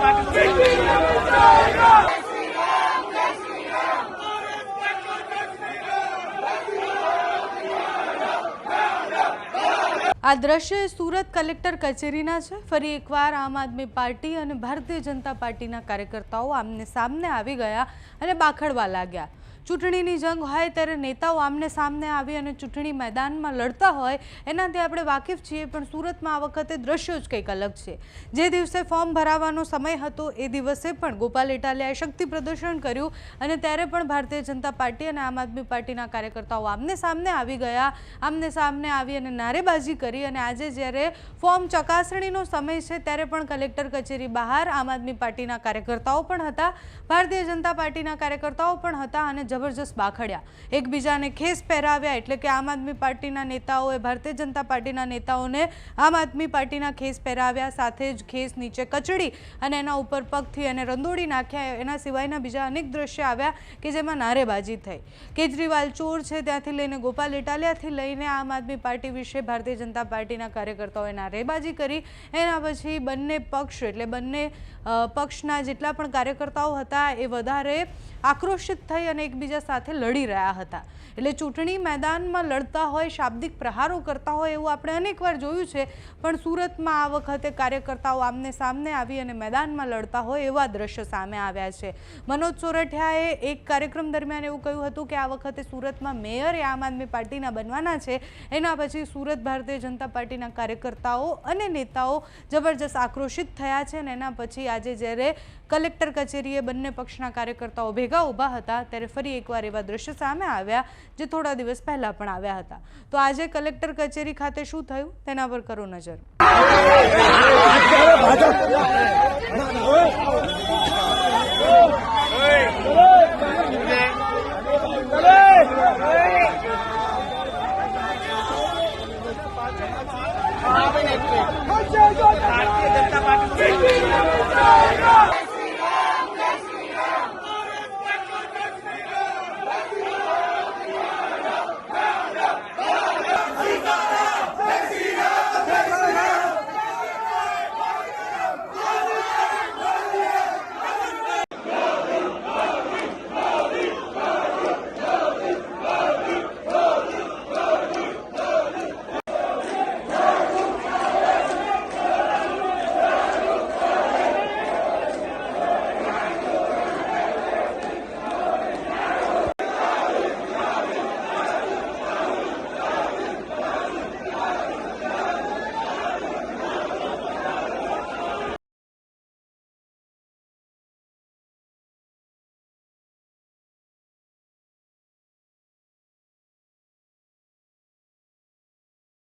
આ દ્રશ્ય સુરત કલેક્ટર કચેરીના છે। ફરી એકવાર આમ આદમી પાર્ટી અને ભારતીય જનતા પાર્ટીના કાર્યકર્તાઓ આમને સામને આવી ગયા અને બાખડવા લાગ્યા। ચૂંટણીની જંગ હોય ત્યારે નેતાઓ આમને સામને આવી અને ચૂંટણી મેદાનમાં લડતા હોય એનાથી આપણે વાકેફ છીએ, પણ સુરતમાં આ વખતે દ્રશ્યો જ કંઈક અલગ છે। જે દિવસે ફોર્મ ભરાવવાનો સમય હતો એ દિવસે પણ ગોપાલ ઇટાલિયાએ શક્તિ પ્રદર્શન કર્યું અને ત્યારે પણ ભારતીય જનતા પાર્ટી અને આમ આદમી પાર્ટીના કાર્યકર્તાઓ આમને સામને આવી ગયા, આમને સામને આવી અને નારેબાજી કરી। અને આજે જ્યારે ફોર્મ ચકાસણીનો સમય છે ત્યારે પણ કલેક્ટર કચેરી બહાર આમ આદમી પાર્ટીના કાર્યકર્તાઓ પણ હતા, ભારતીય જનતા પાર્ટીના કાર્યકર્તાઓ પણ હતા અને જબરજસ્ત બાખડ્યા, એકબીજાને ખેસ પહેરાવ્યા। એટલે કે આમ આદમી પાર્ટીના નેતાઓએ ભારતીય જનતા પાર્ટીના નેતાઓને આમ આદમી પાર્ટીના ખેસ પહેરાવ્યા, સાથે જ ખેસ નીચે કચડી અને એના ઉપર પગથી એને રંદોળી નાખ્યા। એના સિવાયના બીજા અનેક દ્રશ્ય આવ્યા કે જેમાં નારેબાજી થઈ। કેજરીવાલ ચોર છે ત્યાંથી લઈને ગોપાલ ઇટાલિયાથી લઈને આમ આદમી પાર્ટી વિશે ભારતીય જનતા પાર્ટીના કાર્યકર્તાઓએ નારેબાજી કરી। એના પછી બંને પક્ષ એટલે બંને પક્ષના જેટલા પણ કાર્યકર્તાઓ હતા એ વધારે આક્રોશિત થઈ અને એકબીજા સાથે લડી રહ્યા હતા। એટલે ચૂંટણી મેદાનમાં લડતા હોય, શાબ્દિક પ્રહારો કરતા હોય એવું આપણે અનેકવાર જોયું છે, પણ સુરતમાં આ વખતે કાર્યકર્તાઓ આમને સામને આવી અને મેદાનમાં લડતા હોય એવા દ્રશ્ય સામે આવ્યા છે। મનોજ સોરઠિયાએ એક કાર્યક્રમ દરમિયાન એવું કહ્યું હતું કે આ વખતે સુરતમાં મેયર એ આમ આદમી પાર્ટીના બનવાના છે। એના પછી સુરત ભારતીય જનતા પાર્ટીના કાર્યકર્તાઓ અને નેતાઓ જબરજસ્ત આક્રોશિત થયા છે અને એના પછી આજે જ્યારે કલેક્ટર કચેરીએ બંને પક્ષના કાર્યકર્તાઓ ભેગા ઊભા હતા ત્યારે ફરી એકવાર એવા દ્રશ્ય સામે આવ્યા જે થોડા દિવસ પહેલા પણ આવ્યા હતા। તો આજે કલેક્ટર કચેરી ખાતે શું થયું તેના પર કરો નજર। भारतीय जनता पार्टी